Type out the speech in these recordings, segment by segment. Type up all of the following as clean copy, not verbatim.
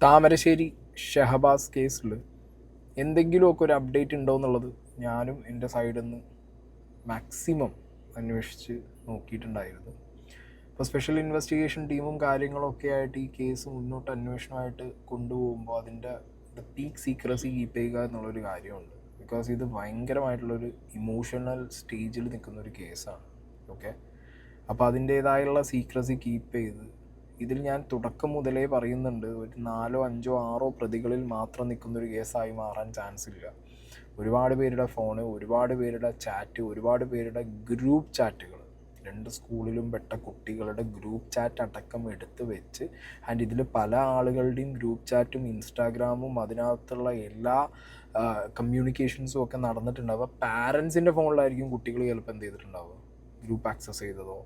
താമരശ്ശേരി ഷഹബാസ് കേസിൽ എന്തെങ്കിലുമൊക്കെ ഒരു അപ്ഡേറ്റ് ഉണ്ടോ എന്നുള്ളത് ഞാനും എൻ്റെ സൈഡിൽ നിന്ന് മാക്സിമം അന്വേഷിച്ച് നോക്കിയിട്ടുണ്ടായിരുന്നു. ഇപ്പോൾ സ്പെഷ്യൽ ഇൻവെസ്റ്റിഗേഷൻ ടീമും കാര്യങ്ങളൊക്കെ ആയിട്ട് ഈ കേസ് മുന്നോട്ട് അന്വേഷണമായിട്ട് കൊണ്ടുപോകുമ്പോൾ അതിൻ്റെ പീക്ക് സീക്രസി കീപ്പ് ചെയ്യുക എന്നുള്ളൊരു കാര്യമുണ്ട്. ബിക്കോസ് ഇത് ഭയങ്കരമായിട്ടുള്ളൊരു ഇമോഷണൽ സ്റ്റേജിൽ നിൽക്കുന്നൊരു കേസാണ്. ഓക്കെ, അപ്പോൾ അതിൻ്റേതായുള്ള സീക്രസി കീപ്പ് ചെയ്ത് ഇതിൽ ഞാൻ തുടക്കം മുതലേ പറയുന്നുണ്ട്, ഒരു 4, 5, 6 പ്രതികളിൽ മാത്രം നിൽക്കുന്നൊരു കേസായി മാറാൻ ചാൻസ് ഇല്ല. ഒരുപാട് പേരുടെ ഫോണ്, ഒരുപാട് പേരുടെ ചാറ്റ്, ഒരുപാട് പേരുടെ ഗ്രൂപ്പ് ചാറ്റുകൾ, 2 സ്കൂളിലും പെട്ട കുട്ടികളുടെ ഗ്രൂപ്പ് ചാറ്റ് അടക്കം എടുത്ത് വെച്ച് ആൻഡ് ഇതിൽ പല ആളുകളുടെയും ഗ്രൂപ്പ് ചാറ്റും ഇൻസ്റ്റാഗ്രാമും അതിനകത്തുള്ള എല്ലാ കമ്മ്യൂണിക്കേഷൻസും ഒക്കെ നടന്നിട്ടുണ്ടാവുക. പാരൻസിൻ്റെ ഫോണിലായിരിക്കും കുട്ടികൾ ചിലപ്പോൾ എന്ത് ചെയ്തിട്ടുണ്ടാവുക, ഗ്രൂപ്പ് ആക്സസ് ചെയ്തതോ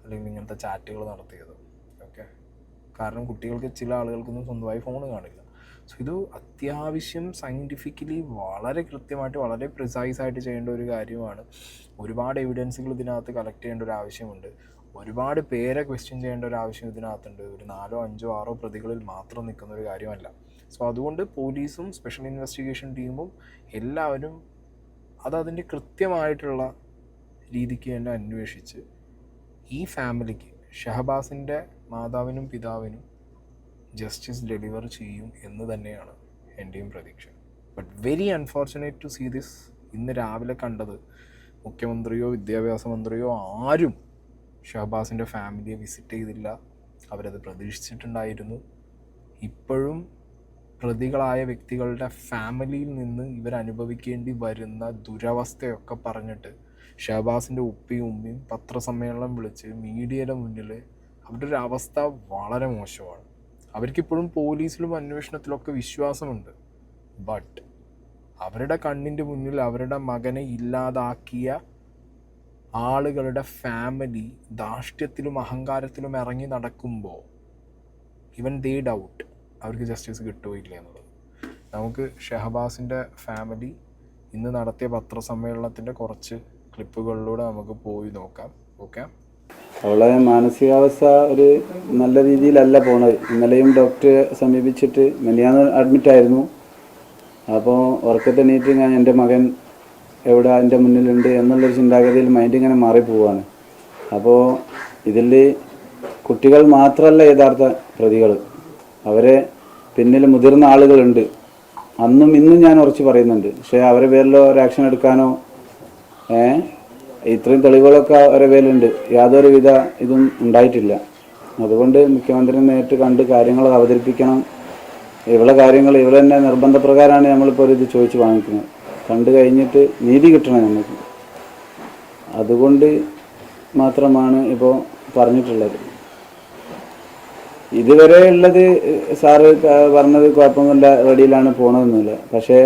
അല്ലെങ്കിൽ ഇങ്ങനത്തെ ചാറ്റുകൾ നടത്തിയതോ. ഓക്കെ, കാരണം കുട്ടികൾക്ക്, ചില ആളുകൾക്കൊന്നും സ്വന്തമായി ഫോൺ കാണില്ല. സോ ഇത് അത്യാവശ്യം സയൻറ്റിഫിക്കലി വളരെ കൃത്യമായിട്ട് വളരെ പ്രിസൈസായിട്ട് ചെയ്യേണ്ട ഒരു കാര്യമാണ്. ഒരുപാട് എവിഡൻസുകൾ ഇതിനകത്ത് കളക്ട് ചെയ്യേണ്ട ഒരു ആവശ്യമുണ്ട്. ഒരുപാട് പേരെ ക്വസ്റ്റ്യൻ ചെയ്യേണ്ട ഒരു ആവശ്യം ഇതിനകത്തുണ്ട്. ഒരു 4, 5, 6 പ്രതികളിൽ മാത്രം നിൽക്കുന്ന ഒരു കാര്യമല്ല. സോ അതുകൊണ്ട് പോലീസും സ്പെഷ്യൽ ഇൻവെസ്റ്റിഗേഷൻ ടീമും എല്ലാവരും അതിൻ്റെ കൃത്യമായിട്ടുള്ള രീതിക്ക് തന്നെ അന്വേഷിച്ച് ഈ ഫാമിലിക്ക്, ഷഹബാസിൻ്റെ മാതാവിനും പിതാവിനും ജസ്റ്റിസ് ഡെലിവർ ചെയ്യും എന്ന് തന്നെയാണ് എൻ്റെയും പ്രതീക്ഷ. But very unfortunate to see this. ഇന്ന് രാവിലെ കണ്ടത് മുഖ്യമന്ത്രിയോ വിദ്യാഭ്യാസ മന്ത്രിയോ ആരും ഷഹബാസിൻ്റെ ഫാമിലിയെ വിസിറ്റ് ചെയ്തില്ല. അവരത് പ്രതീക്ഷിച്ചിട്ടുണ്ടായിരുന്നു. ഇപ്പോഴും പ്രതികളായ വ്യക്തികളുടെ ഫാമിലിയിൽ നിന്ന് ഇവരനുഭവിക്കേണ്ടി വരുന്ന ദുരവസ്ഥയൊക്കെ പറഞ്ഞിട്ട് ഷഹബാസിൻ്റെ ഉപ്പയും ഉമ്മയും പത്രസമ്മേളനം വിളിച്ച് മീഡിയയുടെ മുന്നിൽ അവരുടെ ഒരു അവസ്ഥ വളരെ മോശമാണ്. അവർക്കിപ്പോഴും പോലീസിലും അന്വേഷണത്തിലൊക്കെ വിശ്വാസമുണ്ട്. ബട്ട് അവരുടെ കണ്ണിൻ്റെ മുന്നിൽ അവരുടെ മകനെ ഇല്ലാതാക്കിയ ആളുകളുടെ ഫാമിലി ധാർഷ്ട്യത്തിലും അഹങ്കാരത്തിലും ഇറങ്ങി നടക്കുമ്പോൾ ഈവൻ ദേ ഡൗട്ട് അവർക്ക് ജസ്റ്റിസ് കിട്ടുമോ ഇല്ല എന്നുള്ളത്. നമുക്ക് ഷഹബാസിൻ്റെ ഫാമിലി ഇന്ന് നടത്തിയ പത്രസമ്മേളനത്തിൻ്റെ കുറച്ച് ക്ലിപ്പുകളിലൂടെ നമുക്ക് പോയി നോക്കാം. ഓക്കെ, അവളെ മാനസികാവസ്ഥ ഒരു നല്ല രീതിയിലല്ല പോണത്. ഇന്നലെയും ഡോക്ടറെ സമീപിച്ചിട്ട് മിനിയാന്ന് അഡ്മിറ്റായിരുന്നു. അപ്പോൾ ഉറക്കത്തെണീറ്റ് ഞാൻ എൻ്റെ മകൻ എവിടെ എൻ്റെ മുന്നിലുണ്ട് എന്നുള്ളൊരു ചിന്താഗതിയിൽ മൈൻഡ് ഇങ്ങനെ മാറിപ്പോവാണ്. അപ്പോൾ ഇതിൽ കുട്ടികൾ മാത്രമല്ല യഥാർത്ഥ പ്രതികൾ, അവരെ പിന്നിൽ മുതിർന്ന ആളുകളുണ്ട്. അന്നും ഇന്നും ഞാൻ ഉറച്ച് പറയുന്നുണ്ട്. പക്ഷേ അവരെ പേരിലോ ഒരു ആക്ഷൻ എടുക്കാനോ ഇത്രയും തെളിവുകളൊക്കെ അവരുടെ പേരിലുണ്ട്, യാതൊരുവിധ ഇതും ഉണ്ടായിട്ടില്ല. അതുകൊണ്ട് മുഖ്യമന്ത്രി നേരിട്ട് കണ്ട് കാര്യങ്ങൾ അവതരിപ്പിക്കണം. ഇവളെ കാര്യങ്ങൾ ഇവളെ തന്നെ നിർബന്ധപ്രകാരമാണ് നമ്മളിപ്പോൾ ഇത് ചോദിച്ച് വാങ്ങിക്കുന്നത്. കണ്ടു കഴിഞ്ഞിട്ട് നീതി കിട്ടണം നമുക്ക്. അതുകൊണ്ട് മാത്രമാണ് ഇപ്പോൾ പറഞ്ഞിട്ടുള്ളത്. ഇതുവരെ ഉള്ളത് സാറ് പറഞ്ഞത് കുഴപ്പമൊന്നുമില്ല, റെഡിയിലാണ് പോകണമെന്നില്ല. പക്ഷേ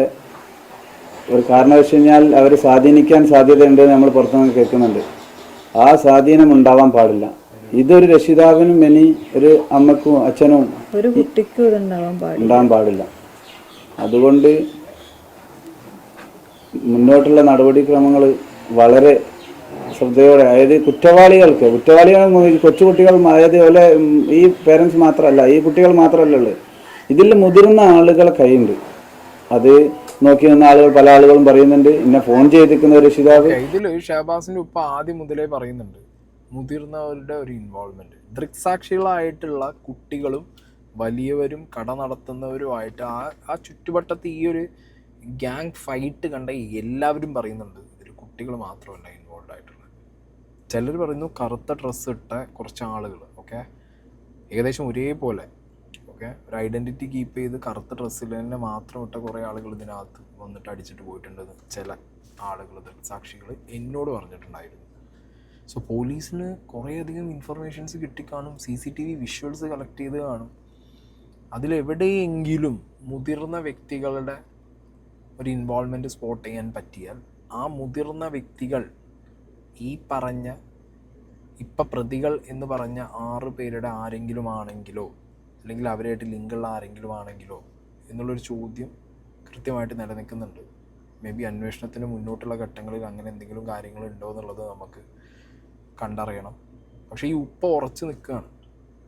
ഒരു കാരണവശാൽ കഴിഞ്ഞാൽ അവർ സ്വാധീനിക്കാൻ സാധ്യതയുണ്ട് നമ്മൾ പുറത്തുനിന്ന് കേൾക്കുന്നുണ്ട്. ആ സ്വാധീനം ഉണ്ടാവാൻ പാടില്ല. ഇതൊരു രക്ഷിതാവിനും ഇനി ഒരു അമ്മക്കും അച്ഛനും ഒരു കുട്ടിക്കും ഉണ്ടാവാൻ പാടില്ല. അതുകൊണ്ട് മുന്നോട്ടുള്ള നടപടിക്രമങ്ങൾ വളരെ ശ്രദ്ധയോടെ, അതായത് കുറ്റവാളികൾ കൊച്ചുകുട്ടികൾ, അതായത് പോലെ ഈ പേരൻസ് മാത്രമല്ല, ഈ കുട്ടികൾ മാത്രമല്ല, ഇതിൽ മുതിർന്ന ആളുകളെ കൈയുണ്ട്. അത് നോക്കി നിന്ന ആളുകൾ, പല ആളുകളും പറയുന്നുണ്ട് എന്നെ ഫോൺ ചെയ്തിരിക്കുന്ന ഒരു രക്ഷിതാവ്. ഇതിൽ ഷഹബാസിന്റെ ഉപ്പ ആദ്യം മുതലേ പറയുന്നുണ്ട് മുതിർന്നവരുടെ ഒരു ഇൻവോൾവ്മെന്റ്. ദൃക്സാക്ഷികളായിട്ടുള്ള കുട്ടികളും വലിയവരും കട നടത്തുന്നവരുമായിട്ട് ആ ചുറ്റുവട്ടത്ത് ഈ ഒരു ഗ്യാങ് ഫൈറ്റ് കണ്ട എല്ലാവരും പറയുന്നുണ്ട് ഇതിൽ കുട്ടികൾ മാത്രമല്ല ഇൻവോൾവ് ആയിട്ടുള്ളത്. ചിലർ പറയുന്നു കറുത്ത ഡ്രസ്സ് ഇട്ട കുറച്ച് ആളുകൾ, ഓക്കെ, ഏകദേശം ഒരേപോലെ, ഓക്കെ, ഒരു ഐഡൻറ്റിറ്റി കീപ്പ് ചെയ്ത് കറുത്ത ഡ്രസ്സിൽ തന്നെ മാത്രം ഇട്ട കുറേ ആളുകൾ ഇതിനകത്ത് വന്നിട്ട് അടിച്ചിട്ട് പോയിട്ടുണ്ടെന്ന് ചില ആളുകൾ, ദൃക്സാക്ഷികൾ എന്നോട് പറഞ്ഞിട്ടുണ്ടായിരുന്നു. സോ പോലീസിന് കുറേയധികം ഇൻഫർമേഷൻസ് കിട്ടിക്കാണും, CCTV വിഷ്വൽസ് കളക്ട് ചെയ്ത് കാണും. അതിലെവിടെയെങ്കിലും മുതിർന്ന വ്യക്തികളുടെ ഒരു ഇൻവോൾവ്മെൻറ്റ് സ്പോട്ട് ചെയ്യാൻ പറ്റിയാൽ ആ മുതിർന്ന വ്യക്തികൾ ഈ പറഞ്ഞ ഇപ്പം പ്രതികൾ എന്ന് പറഞ്ഞ 6 പേരുടെ ആരെങ്കിലും ആണെങ്കിലോ അല്ലെങ്കിൽ അവരായിട്ട് ലിങ്കുള്ള ആരെങ്കിലും ആണെങ്കിലോ എന്നുള്ളൊരു ചോദ്യം കൃത്യമായിട്ട് നിലനിൽക്കുന്നുണ്ട്. മേ ബി അന്വേഷണത്തിന് മുന്നോട്ടുള്ള ഘട്ടങ്ങളിൽ അങ്ങനെ എന്തെങ്കിലും കാര്യങ്ങളുണ്ടോ എന്നുള്ളത് നമുക്ക് കണ്ടറിയണം. പക്ഷേ ഈ ഉപ്പ ഉറച്ച് നിൽക്കുകയാണ്.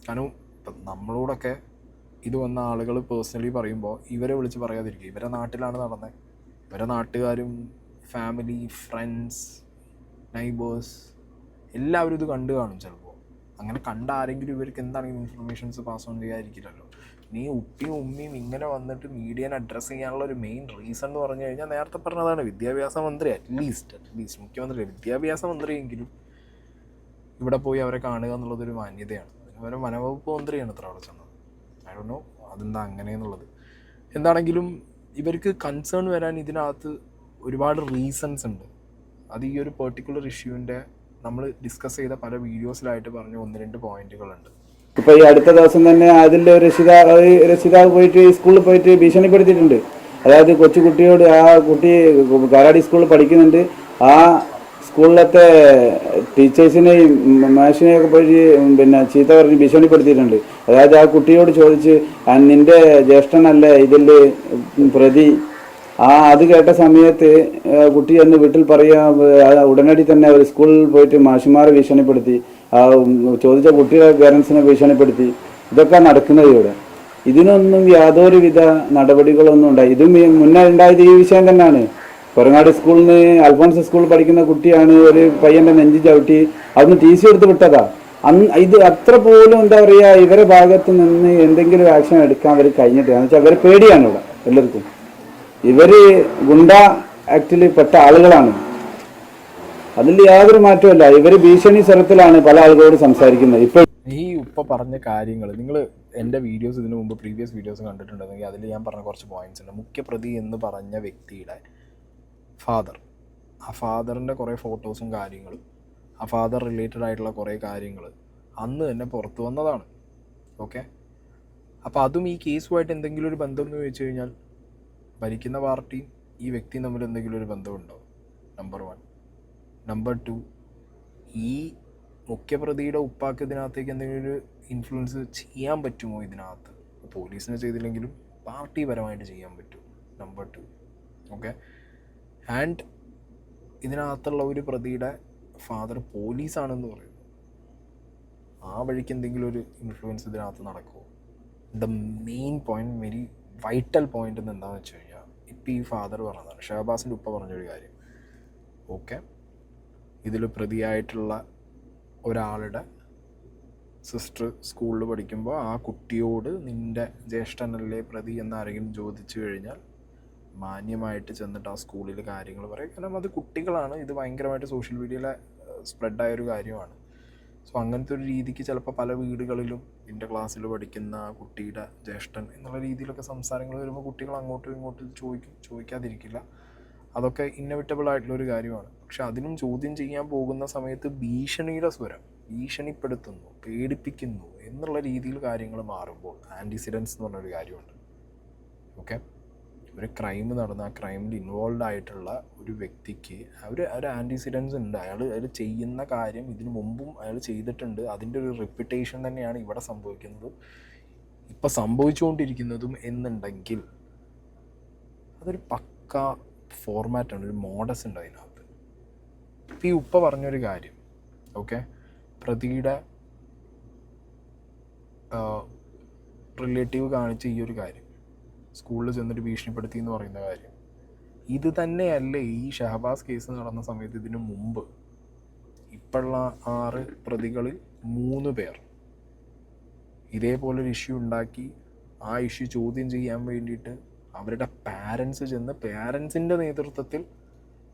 കാരണം ഇപ്പം നമ്മളോടൊക്കെ ഇത് വന്ന ആളുകൾ പേഴ്സണലി പറയുമ്പോൾ ഇവരെ വിളിച്ച് പറയാതിരിക്കുക. ഇവരെ നാട്ടിലാണ് നടന്നത്. ഇവരെ നാട്ടുകാരും ഫാമിലി, ഫ്രണ്ട്സ്, നൈബേഴ്സ് എല്ലാവരും ഇത് കണ്ടു കാണും. ചിലപ്പോൾ അങ്ങനെ കണ്ട ആരെങ്കിലും ഇവർക്ക് എന്താണെങ്കിലും ഇൻഫർമേഷൻസ് പാസ് ഓൺ ചെയ്യാതിരിക്കില്ലല്ലോ. നീ ഉപ്പിയും ഉമ്മിയും ഇങ്ങനെ വന്നിട്ട് മീഡിയനെ അഡ്രസ്സ് ചെയ്യാനുള്ള ഒരു മെയിൻ റീസൺ എന്ന് പറഞ്ഞു കഴിഞ്ഞാൽ നേരത്തെ പറഞ്ഞതാണ്, വിദ്യാഭ്യാസ മന്ത്രി അറ്റ്ലീസ്റ്റ് മുഖ്യമന്ത്രി, വിദ്യാഭ്യാസ മന്ത്രിയെങ്കിലും ഇവിടെ പോയി അവരെ കാണുക എന്നുള്ളതൊരു മാന്യതയാണ്. അവരെ വനവകുപ്പ് മന്ത്രിയാണ് ഇത്ര അവിടെ ചെന്നത്. ഐ ഡോണ്ട് നോ അതെന്താ അങ്ങനെയെന്നുള്ളത്. എന്താണെങ്കിലും ഇവർക്ക് കൺസേൺ വരാൻ ഇതിനകത്ത് ഒരുപാട് റീസൺസ് ഉണ്ട്. അത് ഈ ഒരു പെർട്ടിക്കുലർ ഇഷ്യൂവിൻ്റെ നമ്മൾ ഡിസ്കസ് ചെയ്ത പല വീഡിയോസിലായിട്ട് പറഞ്ഞ 1-2 പോയിന്റുകളുണ്ട്. ഇപ്പോൾ ഈ അടുത്ത ദിവസം തന്നെ അതിൻ്റെ രക്ഷിതാവ് പോയിട്ട് സ്കൂളിൽ പോയിട്ട് ഭീഷണിപ്പെടുത്തിയിട്ടുണ്ട്. അതായത് കൊച്ചുകുട്ടിയോട്, ആ കുട്ടി കാരാടി സ്കൂളിൽ പഠിക്കുന്നുണ്ട്, ആ സ്കൂളിലത്തെ ടീച്ചേഴ്സിനെയും മാഷിനെയൊക്കെ പോയി പിന്നെ ചീത്ത പറഞ്ഞ് ഭീഷണിപ്പെടുത്തിയിട്ടുണ്ട്. അതായത് ആ കുട്ടിയോട് ചോദിച്ച് നിൻ്റെ ജ്യേഷ്ഠനല്ലേ ഇതിൽ പ്രതി. അത് കേട്ട സമയത്ത് കുട്ടി എന്ന് വീട്ടിൽ പറയാ ഉടനടി തന്നെ ഒരു സ്കൂളിൽ പോയിട്ട് മാഷിമാരെ ഭീഷണിപ്പെടുത്തി, ചോദിച്ച കുട്ടിയുടെ പേരൻസിനെ ഭീഷണിപ്പെടുത്തി. ഇതൊക്കെ നടക്കുന്നത് ഇവിടെ. ഇതിനൊന്നും യാതൊരുവിധ നടപടികളൊന്നും ഉണ്ടായി. ഇതും മുന്നേ ഉണ്ടായത് ഈ വിഷയം തന്നെയാണ്. കൊരങ്ങാട് സ്കൂളിൽ നിന്ന് അൽഫോൺസ് സ്കൂളിൽ പഠിക്കുന്ന കുട്ടിയാണ് ഒരു പയ്യൻ്റെ നെഞ്ചി ചവിട്ടി അതൊന്ന് TC എടുത്ത് വിട്ടതാ. ഇത് അത്ര പോലും എന്താ പറയുക, ഇവരെ ഭാഗത്ത് നിന്ന് എന്തെങ്കിലും ആക്ഷൻ എടുക്കാൻ അവർ കഴിഞ്ഞിട്ട്, എന്ന് വെച്ചാൽ ഇവരെ പേടിയാണ് ഇവിടെ എല്ലാവർക്കും. ഇവർ ഗുണ്ട ആക്ടിൽ പെട്ട ആളുകളാണ്, അതിൽ യാതൊരു മാറ്റമല്ല. ഇവർ ഭീഷണി സ്വരത്തിലാണ് പല ആളുകളോട് സംസാരിക്കുന്നത്. ഇപ്പോൾ ഈ ഉപ്പ പറഞ്ഞ കാര്യങ്ങൾ നിങ്ങൾ എൻ്റെ വീഡിയോസ് ഇതിനു മുമ്പ് പ്രീവിയസ് വീഡിയോസ് കണ്ടിട്ടുണ്ടെങ്കിൽ അതിൽ ഞാൻ പറഞ്ഞ കുറച്ച് പോയിന്റ്സ് ഉണ്ട്. മുഖ്യപ്രതി എന്ന് പറഞ്ഞ വ്യക്തിയുടെ ഫാദർ, ആ ഫാദറിൻ്റെ കുറേ ഫോട്ടോസും കാര്യങ്ങളും, ആ ഫാദർ റിലേറ്റഡ് ആയിട്ടുള്ള കുറേ കാര്യങ്ങൾ അന്ന് തന്നെ പുറത്തു വന്നതാണ്. ഓക്കെ, അപ്പോൾ അതും ഈ കേസുമായിട്ട് എന്തെങ്കിലും ഒരു ബന്ധം എന്ന് ചോദിച്ചു കഴിഞ്ഞാൽ ഭരിക്കുന്ന പാർട്ടിയും ഈ വ്യക്തിയും തമ്മിൽ എന്തെങ്കിലും ഒരു ബന്ധമുണ്ടോ? നമ്പർ 1. നമ്പർ 2, ഈ മുഖ്യപ്രതിയുടെ ഉപ്പാക്ക് ഇതിനകത്തേക്ക് എന്തെങ്കിലും ഒരു ഇൻഫ്ലുവൻസ് ചെയ്യാൻ പറ്റുമോ? ഇതിനകത്ത് പോലീസിനെ ചെയ്തില്ലെങ്കിലും പാർട്ടി പരമായിട്ട് ചെയ്യാൻ പറ്റും. നമ്പർ 2. ഓക്കെ, ആൻഡ് ഇതിനകത്തുള്ള ഒരു പ്രതിയുടെ ഫാദർ പോലീസാണെന്ന് പറയുന്നു. ആ വഴിക്ക് എന്തെങ്കിലും ഒരു ഇൻഫ്ലുവൻസ് ഇതിനകത്ത് നടക്കുമോ? The main point, very vital point എന്താണെന്ന് വെച്ച് കഴിഞ്ഞാൽ, ഇപ്പം ഈ ഫാദർ പറഞ്ഞതാണ്, ഷഹബാസിൻ്റെ ഉപ്പ പറഞ്ഞൊരു കാര്യം. ഓക്കെ, ഇതിൽ പ്രതിയായിട്ടുള്ള ഒരാളുടെ സിസ്റ്റർ സ്കൂളിൽ പഠിക്കുമ്പോൾ ആ കുട്ടിയോട് നിൻ്റെ ജ്യേഷ്ഠനല്ലേ പ്രതി എന്നാരെങ്കിലും ചോദിച്ചു കഴിഞ്ഞാൽ മാന്യമായിട്ട് ചെന്നിട്ട് ആ സ്കൂളിൽ കാര്യങ്ങൾ പറയും. കാരണം അത് കുട്ടികളാണ്, ഇത് ഭയങ്കരമായിട്ട് സോഷ്യൽ മീഡിയയിൽ സ്പ്രെഡായൊരു കാര്യമാണ്. സോ അങ്ങനത്തെ ഒരു രീതിക്ക് ചിലപ്പോൾ പല വീടുകളിലും എൻ്റെ ക്ലാസ്സിൽ പഠിക്കുന്ന കുട്ടിയുടെ ജ്യേഷ്ഠൻ എന്നുള്ള രീതിയിലൊക്കെ സംസാരങ്ങൾ വരുമ്പോൾ കുട്ടികൾ അങ്ങോട്ടും ഇങ്ങോട്ടും ചോദിക്കാതിരിക്കില്ല. അതൊക്കെ ഇന്നവിറ്റബിൾ ആയിട്ടുള്ളൊരു കാര്യമാണ്. പക്ഷെ അതിനും ചോദ്യം ചെയ്യാൻ പോകുന്ന സമയത്ത് ഭീഷണിയുടെ സ്വരം, ഭീഷണിപ്പെടുത്തുന്നു, പേടിപ്പിക്കുന്നു എന്നുള്ള രീതിയിൽ കാര്യങ്ങൾ മാറുമ്പോൾ ആൻറ്റിസിഡൻസ് എന്ന് പറഞ്ഞൊരു കാര്യമുണ്ട്. ഓക്കെ, ഒരു ക്രൈം നടന്ന ആ ക്രൈമിൽ ഇൻവോൾവ് ആയിട്ടുള്ള ഒരു വ്യക്തിക്ക് ഒരു ആൻറ്റിസിഡൻസ് ഉണ്ട്. അയാൾ ചെയ്യുന്ന കാര്യം ഇതിനു മുമ്പും അയാൾ ചെയ്തിട്ടുണ്ട്. അതിൻ്റെ ഒരു റെപ്യൂട്ടേഷൻ തന്നെയാണ് ഇവിടെ സംഭവിക്കുന്നതും ഇപ്പം സംഭവിച്ചുകൊണ്ടിരിക്കുന്നതും എന്നുണ്ടെങ്കിൽ അതൊരു പക്ക ഫോർമാറ്റാണ്, ഒരു മോഡസ് ഉണ്ട് അതിനകത്ത്. ഇപ്പം ഈ ഉപ്പ പറഞ്ഞൊരു കാര്യം, ഓക്കെ, പ്രതിയുടെ റിലേറ്റീവ് കാണിച്ച ഈ ഒരു കാര്യം, സ്കൂളിൽ ചെന്നിട്ട് ഭീഷണിപ്പെടുത്തി എന്ന് പറയുന്ന കാര്യം, ഇത് തന്നെയല്ലേ ഈ ഷഹബാസ് കേസ് നടന്ന സമയത്ത് ഇതിനു മുമ്പ് ഇപ്പോഴുള്ള 6 പ്രതികളിൽ 3 പേർ ഇതേപോലൊരു ഇഷ്യൂ ഉണ്ടാക്കി ആ ഇഷ്യൂ ചോദ്യം ചെയ്യാൻ വേണ്ടിയിട്ട് അവരുടെ പാരൻസ് ചെന്ന് പാരൻസിൻ്റെ നേതൃത്വത്തിൽ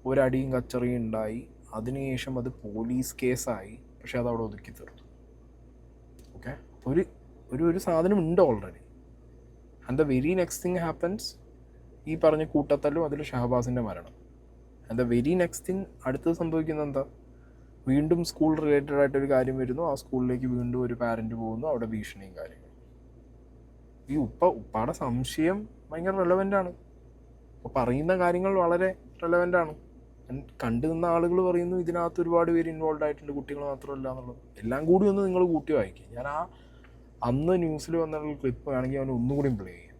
ഒരടിയും കച്ചറിയും ഉണ്ടായി. അതിനുശേഷം അത് പോലീസ് കേസായി. പക്ഷെ അതവിടെ ഒതുക്കി തീർത്തു. ഓക്കെ, ഒരു സാധനം ഉണ്ട് already. And the very next thing happens, ഈ പറഞ്ഞ കൂട്ടത്തല്ലും അതിൽ ഷഹബാസിൻ്റെ മരണം. And the very next thing അടുത്തത് സംഭവിക്കുന്നത് എന്താ, വീണ്ടും സ്കൂൾ റിലേറ്റഡ് ആയിട്ടൊരു കാര്യം വരുന്നു. ആ സ്കൂളിലേക്ക് വീണ്ടും ഒരു പാരൻറ്റ് പോകുന്നു, അവിടെ ഭീഷണിയും കാര്യങ്ങളും. ഈ ഉപ്പാടെ സംശയം ഭയങ്കര റെലവൻ്റാണ്. അപ്പോൾ പറയുന്ന കാര്യങ്ങൾ വളരെ റെലവൻ്റാണ്. കണ്ടു നിന്ന ആളുകൾ പറയുന്നു ഇതിനകത്ത് ഒരുപാട് പേര് ഇൻവോൾവ് ആയിട്ടുണ്ട്, കുട്ടികൾ മാത്രമല്ല എന്നുള്ളത്. എല്ലാം കൂടി ഒന്ന് നിങ്ങൾ കൂട്ടി വായിക്കുക. ഞാൻ അന്ന് ന്യൂസിൽ വന്നുള്ള ക്ലിപ്പ് ആണെങ്കിൽ അവൻ ഒന്നുകൂടി പ്ലേ ചെയ്യും.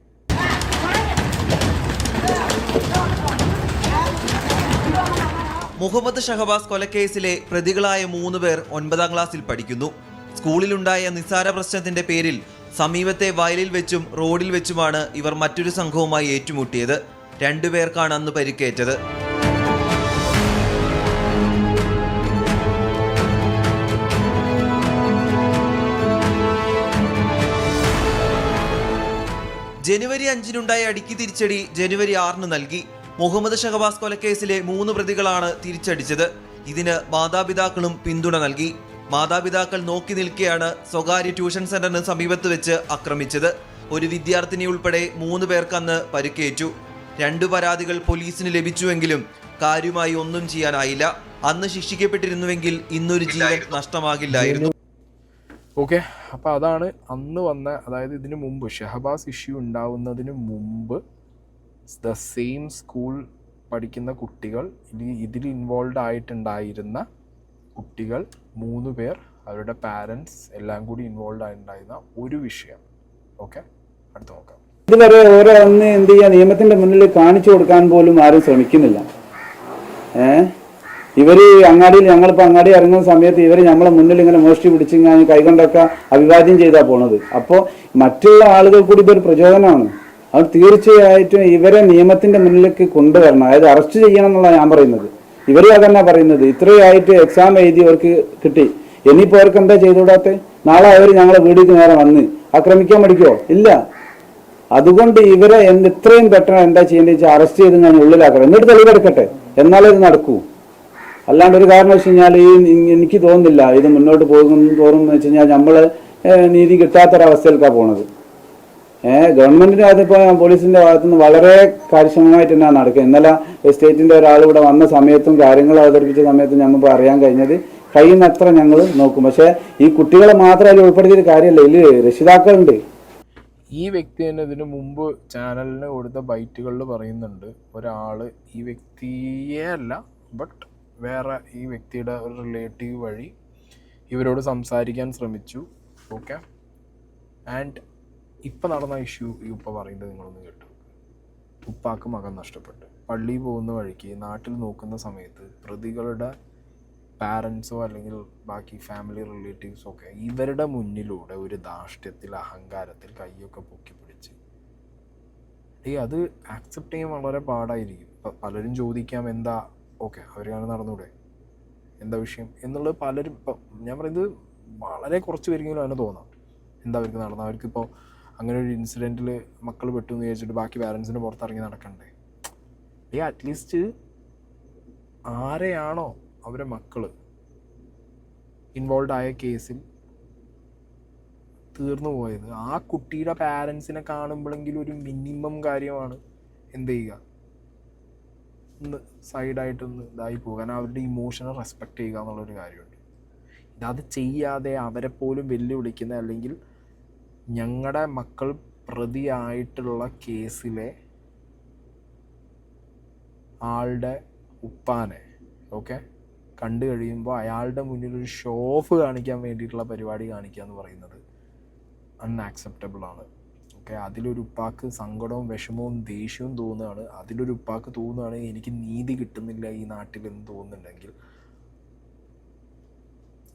മുഹമ്മദ് ഷഹബാസ് കൊലക്കേസിലെ പ്രതികളായ 3 പേർ 9ാം ക്ലാസ്സിൽ പഠിക്കുന്നു. സ്കൂളിലുണ്ടായ നിസ്സാര പ്രശ്നത്തിന്റെ പേരിൽ സമീപത്തെ വയലിൽ വെച്ചും റോഡിൽ വെച്ചുമാണ് ഇവർ മറ്റൊരു സംഘവുമായി ഏറ്റുമുട്ടിയത്. 2 പേർക്കാണ് അന്ന് പരിക്കേറ്റത്. ജനുവരി 5-നുണ്ടായ അടിക്ക് തിരിച്ചടി ജനുവരി 6-ന് നൽകി. മുഹമ്മദ് ഷഹബാസ് കൊലക്കേസിലെ 3 പ്രതികളാണ് തിരിച്ചടിച്ചത്. ഇതിന് മാതാപിതാക്കളും പിന്തുണ നൽകി. മാതാപിതാക്കൾ നോക്കി നിൽക്കെയാണ് സ്വകാര്യ ട്യൂഷൻ സെന്ററിന് സമീപത്ത് വെച്ച് ആക്രമിച്ചത്. ഒരു വിദ്യാർത്ഥിനി ഉൾപ്പെടെ 3 പേർക്ക് അന്ന് പരിക്കേറ്റു. 2 പരാതികൾ പോലീസിന് ലഭിച്ചുവെങ്കിലും കാര്യമായി ഒന്നും ചെയ്യാനായില്ല. അന്ന് ശിക്ഷിക്കപ്പെട്ടിരുന്നുവെങ്കിൽ ഇന്നൊരു ജീവൻ നഷ്ടമാകില്ലായിരുന്നു. ഓക്കെ, അപ്പോൾ അതാണ് അന്ന് വന്ന, അതായത് ഇതിന് മുമ്പ് ഷഹബാസ് ഇഷ്യൂ ഉണ്ടാവുന്നതിന് മുമ്പ് ദ സെയിം സ്കൂൾ പഠിക്കുന്ന കുട്ടികൾ, ഇതിൽ ഇൻവോൾവ് ആയിട്ടുണ്ടായിരുന്ന കുട്ടികൾ 3 പേർ, അവരുടെ പാരൻസ് എല്ലാം കൂടി ഇൻവോൾവ് ആയിട്ടുണ്ടായിരുന്ന ഒരു വിഷയം. ഓക്കെ, അടുത്ത് നോക്കാം. ഇതുവരെ ഓരോ അന്ന് എന്ത് ചെയ്യുക, നിയമത്തിന്റെ മുന്നിൽ കാണിച്ചു കൊടുക്കാൻ പോലും ആരും ശ്രമിക്കുന്നില്ല. ഇവര് അങ്ങാടിയിൽ, ഞങ്ങളിപ്പോൾ അങ്ങാടി ഇറങ്ങുന്ന സമയത്ത് ഇവർ നമ്മളെ മുന്നിൽ ഇങ്ങനെ മോഷ്ടി പിടിച്ചിങ്ങനെ കൈകൊണ്ടൊക്കെ അഭിവാദ്യം ചെയ്താ പോണത്. അപ്പോൾ മറ്റുള്ള ആളുകൾ കൂടി ഇതൊരു പ്രചോദനമാണ്. അത് തീർച്ചയായിട്ടും ഇവരെ നിയമത്തിന്റെ മുന്നിലേക്ക് കൊണ്ടുവരണം, അതായത് അറസ്റ്റ് ചെയ്യണം എന്നുള്ള ഞാൻ പറയുന്നത്. ഇവരും അതന്നെ പറയുന്നത്. ഇത്രയായിട്ട് എക്സാം എഴുതി അവർക്ക് കിട്ടി, ഇനിയിപ്പോൾ അവർക്ക് എന്താ ചെയ്തുകൂടാത്തെ? നാളെ അവർ ഞങ്ങളെ വീടിക്ക് നേരെ വന്ന് ആക്രമിക്കാൻ പഠിക്കുമോ? ഇല്ല. അതുകൊണ്ട് ഇവരെ എത്രയും പെട്ടെന്ന് എന്താ ചെയ്യേണ്ടത് വെച്ചാൽ അറസ്റ്റ് ചെയ്ത് ഞാൻ ഉള്ളിലാക്കണം, എന്നിട്ട് തെളിവെടുക്കട്ടെ, എന്നാലേ ഇത് നടക്കൂ. അല്ലാണ്ട് ഒരു കാരണം വെച്ച് കഴിഞ്ഞാൽ എനിക്ക് തോന്നുന്നില്ല ഇത് മുന്നോട്ട് തോറും എന്ന് വെച്ച് കഴിഞ്ഞാൽ നമ്മൾ നീതി കിട്ടാത്തൊരവസ്ഥയിലേക്കാണ് പോണത്. ഗവൺമെന്റിന്റെ ഭാഗത്തിപ്പോൾ പോലീസിന്റെ ഭാഗത്തുനിന്ന് വളരെ കാര്യക്ഷമമായിട്ട് തന്നെയാണ് നടക്കുക. ഇന്നലെ സ്റ്റേറ്റിന്റെ ഒരാൾ ഇവിടെ വന്ന സമയത്തും കാര്യങ്ങൾ അവതരിപ്പിച്ച സമയത്തും ഞങ്ങൾക്ക് അറിയാൻ കഴിഞ്ഞത് കഴിയുന്നത്ര ഞങ്ങൾ നോക്കും. പക്ഷേ ഈ കുട്ടികളെ മാത്രം അതിൽ ഉൾപ്പെടുത്തിയിട്ട് കാര്യമല്ല, ഇതിൽ രക്ഷിതാക്കളുണ്ട്. ഈ വ്യക്തി തന്നെ ഇതിനു മുമ്പ് ചാനലിന് കൊടുത്ത ബൈറ്റുകളിൽ പറയുന്നുണ്ട്, ഒരാൾ ഈ വ്യക്തിയെ അല്ല ബട്ട് വേറെ ഈ വ്യക്തിയുടെ ഒരു റിലേറ്റീവ് വഴി ഇവരോട് സംസാരിക്കാൻ ശ്രമിച്ചു. ഓക്കെ, ആൻഡ് ഇപ്പം നടന്ന ഇഷ്യൂ ഈ ഉപ്പ പറയുന്നത് നിങ്ങളൊന്ന് കേട്ടു. ഉപ്പാക്ക് മകൻ നഷ്ടപ്പെട്ടു, പള്ളിയിൽ പോകുന്ന വഴിക്ക് നാട്ടിൽ നോക്കുന്ന സമയത്ത് പ്രതികളുടെ പാരൻസോ അല്ലെങ്കിൽ ബാക്കി ഫാമിലി റിലേറ്റീവ്സോ ഒക്കെ ഇവരുടെ മുന്നിലൂടെ ഒരു ധാർഷ്ട്യത്തിൽ, അഹങ്കാരത്തിൽ കൈയൊക്കെ പൊക്കി പിടിച്ച് അത് ആക്സെപ്റ്റ് ചെയ്യാൻ വളരെ പാടായിരിക്കും. പലരും ചോദിക്കാം, എന്താ ഓക്കെ അവരങ്ങനെ നടന്നൂടെ, എന്താ വിഷയം എന്നുള്ളത് പലരും, ഇപ്പം ഞാൻ പറയുന്നത് വളരെ കുറച്ച് പേരെങ്കിലും അതിന് തോന്നാം എന്താ അവർക്ക് നടന്നത്. അവർക്കിപ്പോൾ അങ്ങനെ ഒരു ഇൻസിഡൻറ്റിൽ മക്കൾ പെട്ടു എന്ന് വിചാരിച്ചിട്ട് ബാക്കി പാരൻസിന് പുറത്തിറങ്ങി നടക്കണ്ടേ? അറ്റ്ലീസ്റ്റ് ആരെയാണോ അവരെ മക്കൾ ഇൻവോൾവ് ആയ കേസിൽ തീർന്നു പോയത്, ആ കുട്ടിയുടെ പാരൻസിനെ കാണുമ്പോഴെങ്കിലും ഒരു മിനിമം കാര്യമാണ് എന്ത് ചെയ്യുക, ഒന്ന് സൈഡായിട്ടൊന്ന് ഇതായി പോകാൻ, അവരുടെ ഇമോഷനെ റെസ്പെക്റ്റ് ചെയ്യുക എന്നുള്ളൊരു കാര്യമുണ്ട്. ഇതത് ചെയ്യാതെ അവരെ പോലും വെല്ലുവിളിക്കുന്ന, അല്ലെങ്കിൽ ഞങ്ങളുടെ മക്കൾ പ്രതിയായിട്ടുള്ള കേസിലെ ആളുടെ ഉപ്പാനെ ഓക്കെ കണ്ടു കഴിയുമ്പോൾ അയാളുടെ മുന്നിൽ ഒരു ഷോ ഓഫ് കാണിക്കാൻ വേണ്ടിയിട്ടുള്ള പരിപാടി കാണിക്കുക എന്ന് പറയുന്നത് അൺആക്സെപ്റ്റബിളാണ്. ഓക്കെ, അതിലൊരു ഉപ്പാക്ക് സങ്കടവും വിഷമവും ദേഷ്യവും തോന്നുകയാണ്. അതിലൊരു ഉപ്പാക്ക് തോന്നുകയാണ് എനിക്ക് നീതി കിട്ടുന്നില്ല ഈ നാട്ടിൽ എന്ന് തോന്നുന്നുണ്ടെങ്കിൽ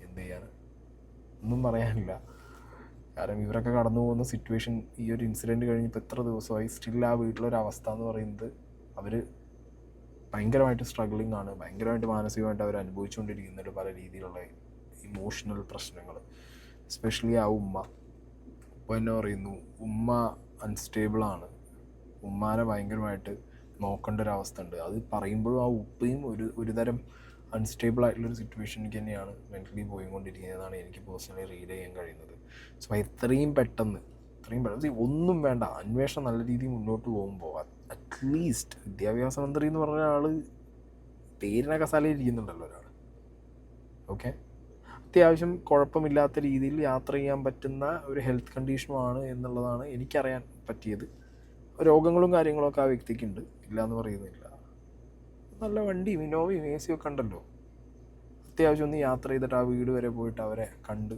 എന്ത് ചെയ്യാൻ, ഒന്നും പറയാനില്ല. കാരണം ഇവരൊക്കെ കടന്നു പോകുന്ന സിറ്റുവേഷൻ, ഈ ഒരു ഇൻസിഡൻറ്റ് കഴിഞ്ഞിപ്പോൾ എത്ര ദിവസമായി, സ്റ്റിൽ ആ വീട്ടിലൊരവസ്ഥ എന്ന് പറയുന്നത് അവർ ഭയങ്കരമായിട്ട് സ്ട്രഗ്ലിംഗ് ആണ്, ഭയങ്കരമായിട്ട് മാനസികമായിട്ട് അവർ അനുഭവിച്ചുകൊണ്ടിരിക്കുന്നുണ്ട് പല രീതിയിലുള്ള ഇമോഷണൽ പ്രശ്നങ്ങൾ. എസ്പെഷ്യലി ആ ഉമ്മ എന്നെ പറയുന്നു, ഉമ്മ അൺസ്റ്റേബിളാണ്, ഉമ്മാനെ ഭയങ്കരമായിട്ട് നോക്കേണ്ട ഒരവസ്ഥ ഉണ്ട്. അത് പറയുമ്പോഴും ആ ഉപ്പയും ഒരു തരം അൺസ്റ്റേബിൾ ആയിട്ടുള്ളൊരു സിറ്റുവേഷനിലേക്ക് തന്നെയാണ് മെൻ്റലി പോയിക്കൊണ്ടിരിക്കുന്നതാണ് എനിക്ക് പേഴ്സണലി റീഡ് ചെയ്യാൻ കഴിയുന്നത്. സോ എത്രയും പെട്ടെന്ന് ഒന്നും വേണ്ട, അന്വേഷണം നല്ല രീതിയിൽ മുന്നോട്ട് പോകുമ്പോൾ അറ്റ്ലീസ്റ്റ് വിദ്യാഭ്യാസ മന്ത്രി എന്ന് പറഞ്ഞ ആൾ പേരിനെ കസാലയിൽ ഇരിക്കുന്നുണ്ടല്ലോ ഒരാൾ. ഓക്കെ, അത്യാവശ്യം കുഴപ്പമില്ലാത്ത രീതിയിൽ യാത്ര ചെയ്യാൻ പറ്റുന്ന ഒരു ഹെൽത്ത് കണ്ടീഷനുമാണ് എന്നുള്ളതാണ് എനിക്കറിയാൻ പറ്റിയത്. രോഗങ്ങളും കാര്യങ്ങളൊക്കെ ആ വ്യക്തിക്കുണ്ട്, ഇല്ല എന്ന് പറയുന്നില്ല. നല്ല വണ്ടിയും ഇന്നോവയും എ സിയൊക്കെ ഉണ്ടല്ലോ. അത്യാവശ്യം ഒന്ന് യാത്ര ചെയ്തിട്ട് ആ വീട് വരെ പോയിട്ട് അവരെ കണ്ട്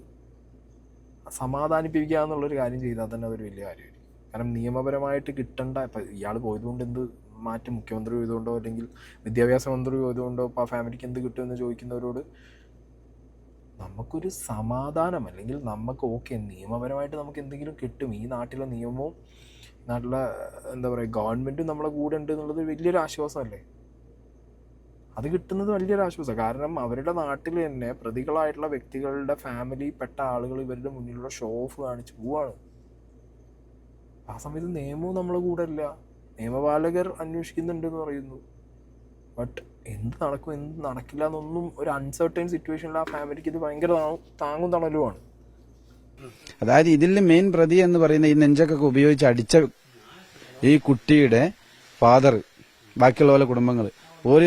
സമാധാനിപ്പിക്കുക എന്നുള്ളൊരു കാര്യം ചെയ്താൽ തന്നെ അതൊരു വലിയ കാര്യമായിരിക്കും. കാരണം നിയമപരമായിട്ട് കിട്ടേണ്ട, ഇപ്പം ഇയാൾ പോയതുകൊണ്ട് എന്ത് മാറ്റം, മുഖ്യമന്ത്രി പോയതുകൊണ്ടോ അല്ലെങ്കിൽ വിദ്യാഭ്യാസ മന്ത്രി പോയതുകൊണ്ടോ ഇപ്പോൾ ആ ഫാമിലിക്ക് എന്ത് കിട്ടുമെന്ന് ചോദിക്കുന്നവരോട് നമുക്കൊരു സമാധാനം, അല്ലെങ്കിൽ നമുക്ക് ഓക്കെ നിയമപരമായിട്ട് നമുക്ക് എന്തെങ്കിലും കിട്ടും, ഈ നാട്ടിലെ നിയമവും നാട്ടിലെ എന്താ പറയുക ഗവൺമെൻറ്റും നമ്മളെ കൂടെ ഉണ്ട് എന്നുള്ളത് വലിയൊരു ആശ്വാസമല്ലേ. അത് കിട്ടുന്നത് വലിയൊരു ആശ്വാസമാണ്. കാരണം അവരുടെ നാട്ടിൽ തന്നെ പ്രതികളായിട്ടുള്ള വ്യക്തികളുടെ ഫാമിലി പെട്ട ആളുകൾ ഇവരുടെ മുന്നിലുള്ള ഷോ ഓഫ് കാണിച്ച് പോവാണ്. ആ സമയത്ത് നിയമവും നമ്മളെ കൂടെ ഇല്ല, നിയമപാലകർ അന്വേഷിക്കുന്നുണ്ടെന്ന് പറയുന്നു. ബട്ട് എന്ത് നടക്കും എന്ത് നടക്കില്ല എന്നൊന്നും ഒരു അൺസർട്ടൈൻ സിറ്റുവേഷനിൽ ആ ഫാമിലിക്ക് ഇത് ഭയങ്കര താങ്ങും തണലുമാണ്. അതായത് ഇതിൽ മെയിൻ പ്രതി എന്ന് പറയുന്ന ഈ നെഞ്ചക്കൊക്കെ ഉപയോഗിച്ച് അടിച്ച ഈ കുട്ടിയുടെ ഫാദർ, ബാക്കിയുള്ള പോലെ കുടുംബങ്ങൾ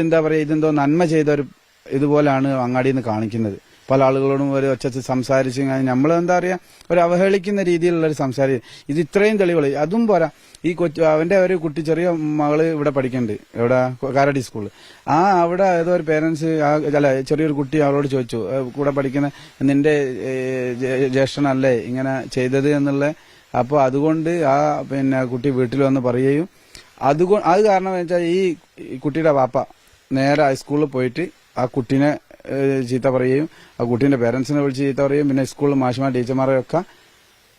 എന്താ പറയുക, ഇതെന്തോ നന്മ ചെയ്ത ഒരു ഇതുപോലാണ് അങ്ങാടിയിൽ നിന്ന് കാണിക്കുന്നത്. പല ആളുകളോടും ഒരു ഒച്ച സംസാരിച്ച് നമ്മൾ എന്താ പറയുക ഒരു അവഹേളിക്കുന്ന രീതിയിലുള്ള ഒരു സംസാരം. ഇത് ഇത്രയും തെളിവുകൾ. അതും പോരാ, ഈ അവന്റെ ഒരു കുട്ടി, ചെറിയ മകള് ഇവിടെ പഠിക്കുന്നുണ്ട്, ഇവിടെ കാരടി സ്കൂളിൽ. അവിടെ ഏതോ ഒരു പേരൻസ് അല്ല ചെറിയൊരു കുട്ടി അവളോട് ചോദിച്ചു, കൂടെ പഠിക്കുന്ന നിന്റെ ജ്യേഷ്ഠനല്ലേ ഇങ്ങനെ ചെയ്തത് എന്നുള്ള. അപ്പോൾ അതുകൊണ്ട് പിന്നെ കുട്ടി വീട്ടിൽ വന്ന് പറയുകയും അത് കാരണം വെച്ചാൽ ഈ കുട്ടിയുടെ വാപ്പ നേരെ ഹൈസ്കൂളിൽ പോയിട്ട് ആ കുട്ടീനെ ചീത്ത പറയുകയും ആ കുട്ടീന്റെ പേരൻസിനെ വിളിച്ച് ചീത്ത പറയുകയും പിന്നെ സ്കൂളിൽ മാഷ്മാർ ടീച്ചർമാരെയൊക്കെ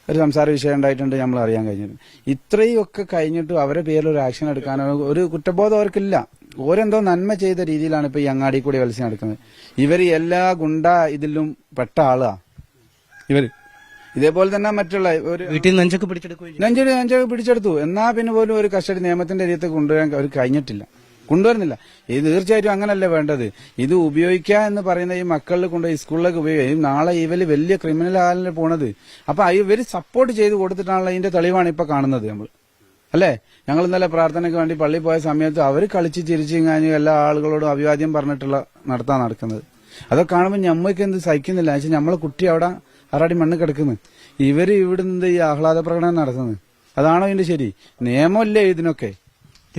ഒരു സംസാര വിഷയം ഉണ്ടായിട്ടുണ്ട് നമ്മൾ അറിയാൻ കഴിഞ്ഞിട്ടുണ്ട്. ഇത്രയും ഒക്കെ കഴിഞ്ഞിട്ടും അവരെ പേരിൽ ഒരു ആക്ഷൻ എടുക്കാനോ ഒരു കുറ്റബോധം അവർക്കില്ല. ഓരെന്തോ നന്മ ചെയ്ത രീതിയിലാണ് ഇപ്പൊ ഈ അങ്ങാടി കൂടി വലസി നടക്കുന്നത്. ഇവർ എല്ലാ ഗുണ്ട ഇതിലും പെട്ട ആളാ ഇവര്. ഇതേപോലെ തന്നെ മറ്റുള്ള ഒരു വീട്ടിൽ നെഞ്ചൊക്കെ പിടിച്ചെടുത്തു. എന്നാ പിന്നെ പോലും ഒരു കസ്റ്റഡി നിയമത്തിന്റെ രീതിയിൽ കൊണ്ടുവരാൻ അവർ കൊണ്ടുവരുന്നില്ല. ഇത് തീർച്ചയായിട്ടും അങ്ങനല്ലേ വേണ്ടത്. ഇത് ഉപയോഗിക്കുക എന്ന് പറയുന്ന ഈ മക്കളിൽ കൊണ്ട് സ്കൂളിലേക്ക് ഉപയോഗിക്കുക. നാളെ ഇവര് വലിയ ക്രിമിനൽ ആളിന് പോണത്. അപ്പൊ ഇവര് സപ്പോർട്ട് ചെയ്ത് കൊടുത്തിട്ടാണല്ലോ ഇതിന്റെ തെളിവാണ് ഇപ്പൊ കാണുന്നത് നമ്മൾ, അല്ലേ? ഞങ്ങൾ ഇന്നലെ പ്രാർത്ഥനയ്ക്ക് വേണ്ടി പള്ളിയിൽ പോയ സമയത്ത് അവർ കളിച്ച് ചിരിച്ചു കഴിഞ്ഞ് എല്ലാ ആളുകളോടും അഭിവാദ്യം പറഞ്ഞിട്ടുള്ള നടക്കുന്നത്. അതൊക്കെ കാണുമ്പോൾ ഞമ്മക്ക് എന്ത് സഹിക്കുന്നില്ല. വെച്ചാൽ നമ്മളെ കുട്ടി അവിടെ അറാടി മണ്ണ് കിടക്കുന്നത്, ഇവര് ഇവിടുന്ന് ഈ ആഹ്ലാദ പ്രകടനം നടത്തുന്നത്. അതാണോ ഇതിന്റെ ശരി? നിയമമല്ലേ ഇതിനൊക്കെ?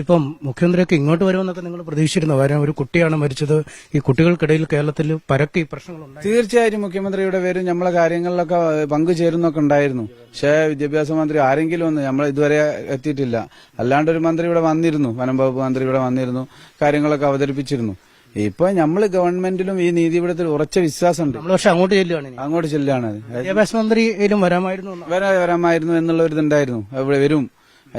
ഇപ്പം മുഖ്യമന്ത്രിയൊക്കെ ഇങ്ങോട്ട് വരുമെന്നൊക്കെ നിങ്ങൾ പ്രതീക്ഷിച്ചിരുന്നു? കാരണം ഒരു കുട്ടിയാണ് മരിച്ചത്. ഈ കുട്ടികൾക്കിടയിൽ കേരളത്തിൽ പരക്കെ ഈ പ്രശ്നങ്ങളുണ്ടായി. തീർച്ചയായും മുഖ്യമന്ത്രിയുടെ പേരും നമ്മളെ കാര്യങ്ങളിലൊക്കെ പങ്കുചേരുന്നൊക്കെ ഉണ്ടായിരുന്നു. പക്ഷേ വിദ്യാഭ്യാസ മന്ത്രി ആരെങ്കിലും ഒന്ന് നമ്മൾ ഇതുവരെ എത്തിയിട്ടില്ല. അല്ലാണ്ട് ഒരു മന്ത്രി ഇവിടെ വന്നിരുന്നു, വനം വകുപ്പ് മന്ത്രി ഇവിടെ വന്നിരുന്നു, കാര്യങ്ങളൊക്കെ അവതരിപ്പിച്ചിരുന്നു. ഇപ്പൊ നമ്മള് ഗവൺമെന്റിലും ഈ നീതിപീഠത്തിൽ ഉറച്ച വിശ്വാസമുണ്ട്. നമ്മൾ പക്ഷെ അങ്ങോട്ട് ചെല്ലുകയാണ്. വിദ്യാഭ്യാസ മന്ത്രിയിലും വരാമായിരുന്നു എന്നുള്ള ഒരു ഇതുണ്ടായിരുന്നു. അവിടെ വരും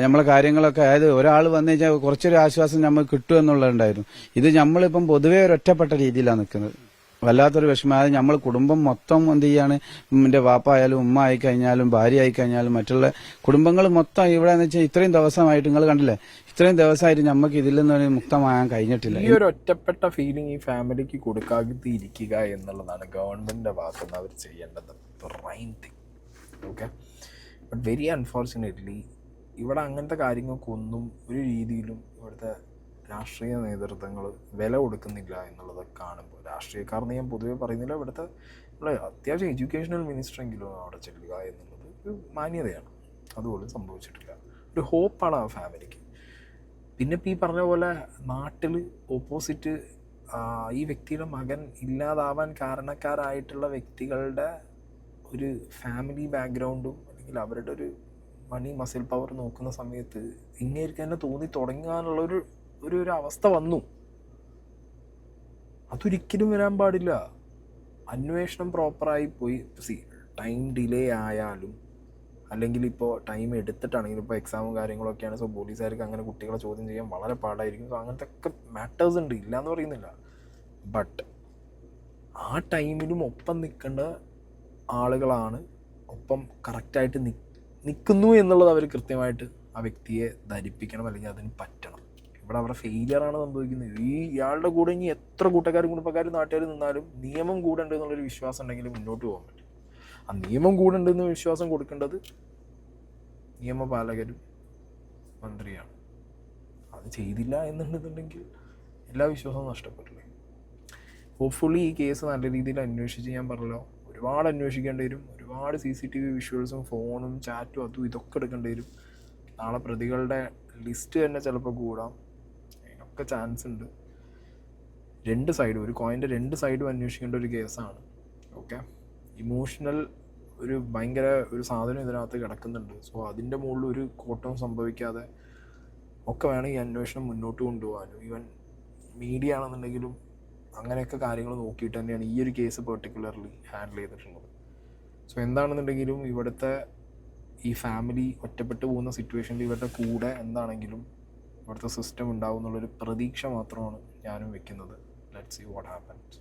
നമ്മളെ കാര്യങ്ങളൊക്കെ. അതായത് ഒരാൾ വന്നു കഴിഞ്ഞാൽ കുറച്ചൊരു ആശ്വാസം നമുക്ക് കിട്ടുമെന്നുള്ളതുണ്ടായിരുന്നു. ഇത് നമ്മളിപ്പം പൊതുവെ ഒരു ഒറ്റപ്പെട്ട രീതിയിലാണ് നിൽക്കുന്നത്. വല്ലാത്തൊരു വിഷമം. അതായത് നമ്മൾ കുടുംബം മൊത്തം എന്ത് ചെയ്യാണ്, എന്റെ വാപ്പ ആയാലും ഉമ്മ ആയിക്കഴിഞ്ഞാലും ഭാര്യ ആയിക്കഴിഞ്ഞാലും മറ്റുള്ള കുടുംബങ്ങൾ മൊത്തം ഇവിടെ എന്ന് വെച്ചാൽ ഇത്രയും ദിവസമായിട്ട് നിങ്ങൾ കണ്ടില്ലേ, ഇത്രയും ദിവസമായിട്ട് നമുക്ക് ഇതിൽ നിന്ന് മുക്തമാകാൻ കഴിഞ്ഞിട്ടില്ല. ഈ ഒരു ഒറ്റപ്പെട്ട ഫീലിംഗ് ഈ ഫാമിലിക്ക് കൊടുക്കാതിരിക്കുക എന്നുള്ളതാണ് ഗവൺമെന്റിന്റെ ഭാഗത്തുനിന്ന് അവർ ചെയ്യേണ്ടത്. Right thing. Okay, but very unfortunately ഇവിടെ അങ്ങനത്തെ കാര്യങ്ങൾക്കൊന്നും ഒരു രീതിയിലും ഇവിടുത്തെ രാഷ്ട്രീയ നേതൃത്വങ്ങൾ വില കൊടുക്കുന്നില്ല എന്നുള്ളത് കാണുമ്പോൾ, രാഷ്ട്രീയക്കാരെന്ന് ഞാൻ പൊതുവെ പറയുന്നില്ല, ഇവിടുത്തെ അത്യാവശ്യം എഡ്യൂക്കേഷണൽ മിനിസ്റ്ററെങ്കിലും അവിടെ ചെല്ലുക എന്നുള്ളത് ഒരു മാന്യതയാണ്. അതുപോലും സംഭവിച്ചിട്ടില്ല. ഒരു ഹോപ്പാണ് ആ ഫാമിലിക്ക്. പിന്നെ ഇപ്പം ഈ പറഞ്ഞ പോലെ നാട്ടിൽ ഓപ്പോസിറ്റ് ഈ വ്യക്തിയുടെ മകൻ ഇല്ലാതാവാൻ കാരണക്കാരായിട്ടുള്ള വ്യക്തികളുടെ ഒരു ഫാമിലി ബാക്ക്ഗ്രൗണ്ടും അല്ലെങ്കിൽ അവരുടെ ഒരു മണി മസിൽ പവർ നോക്കുന്ന സമയത്ത് ഇങ്ങേർക്ക് തന്നെ തോന്നി തുടങ്ങാനുള്ള ഒരു അവസ്ഥ വന്നു. അതൊരിക്കലും വരാൻ പാടില്ല. അന്വേഷണം പ്രോപ്പറായി പോയി. ടൈം ഡിലേ ആയാലും അല്ലെങ്കിൽ ഇപ്പോൾ ടൈം എടുത്തിട്ടാണെങ്കിലും ഇപ്പോൾ എക്സാമും കാര്യങ്ങളൊക്കെയാണ്. സോ പോലീസുകാർക്ക് അങ്ങനെ കുട്ടികളെ ചോദ്യം ചെയ്യാൻ വളരെ പാടായിരിക്കും. സോ അങ്ങനത്തെ ഒക്കെ മാറ്റേഴ്സ് ഉണ്ട്, ഇല്ല എന്ന് പറയുന്നില്ല. ബട്ട് ആ ടൈമിലും ഒപ്പം നിൽക്കേണ്ട ആളുകളാണ് ഒപ്പം കറക്റ്റായിട്ട് നിൽക്കുന്നു എന്നുള്ളത് അവർ കൃത്യമായിട്ട് ആ വ്യക്തിയെ ധരിപ്പിക്കണം, അല്ലെങ്കിൽ അതിന് പറ്റണം. ഇവിടെ അവരുടെ ഫെയിലിയറാണ് സംഭവിക്കുന്നത്. ഇയാളുടെ കൂടെ ഇനി എത്ര കൂട്ടക്കാരും കുടുംബക്കാരും നാട്ടുകാരും നിന്നാലും നിയമം കൂടെ ഉണ്ട് എന്നുള്ളൊരു വിശ്വാസം ഉണ്ടെങ്കിൽ മുന്നോട്ട് പോകാൻ പറ്റും. ആ നിയമം കൂടെ ഉണ്ടെന്ന് വിശ്വാസം കൊടുക്കേണ്ടത് നിയമപാലകരും മന്ത്രിയാണ്. അത് ചെയ്തില്ല എന്നുണ്ടെന്നുണ്ടെങ്കിൽ എല്ലാ വിശ്വാസവും നഷ്ടപ്പെട്ടില്ലേ. ഹോപ്പ്ഫുള്ളി ഈ കേസ് നല്ല രീതിയിൽ അന്വേഷിച്ച്, ഞാൻ പറഞ്ഞല്ലോ ഒരുപാട് അന്വേഷിക്കേണ്ടി വരും. ഒരുപാട് CCTV വിഷ്വൽസും ഫോണും ചാറ്റും അതും ഇതൊക്കെ എടുക്കേണ്ടി വരും. നാളെ പ്രതികളുടെ ലിസ്റ്റ് തന്നെ ചിലപ്പോൾ കൂടാം. അതിനൊക്കെ ചാൻസ് ഉണ്ട്. രണ്ട് സൈഡും, ഒരു കോയിൻ്റെ രണ്ട് സൈഡും അന്വേഷിക്കേണ്ട ഒരു കേസാണ്. ഓക്കെ, ഇമോഷണൽ ഒരു ഭയങ്കര ഒരു സാധനം ഇതിനകത്ത് കിടക്കുന്നുണ്ട്. സോ അതിൻ്റെ മുകളിൽ ഒരു കോട്ടവും സംഭവിക്കാതെ ഒക്കെ വേണം ഈ അന്വേഷണം മുന്നോട്ട് കൊണ്ടുപോകാനും. ഈവൻ മീഡിയ ആണെന്നുണ്ടെങ്കിലും അങ്ങനെയൊക്കെ കാര്യങ്ങൾ നോക്കിയിട്ട് തന്നെയാണ് ഈ ഒരു കേസ് പെർട്ടിക്കുലർലി ഹാൻഡിൽ ചെയ്തിട്ടുള്ളത്. സോ എന്താണെന്നുണ്ടെങ്കിലും ഇവിടുത്തെ ഈ ഫാമിലി ഒറ്റപ്പെട്ടു പോകുന്ന സിറ്റുവേഷനിൽ ഇവരുടെ കൂടെ എന്താണെങ്കിലും ഇവിടുത്തെ സിസ്റ്റം ഉണ്ടാവും എന്നുള്ളൊരു പ്രതീക്ഷ മാത്രമാണ് ഞാനും വെക്കുന്നത്. Let's see what happens.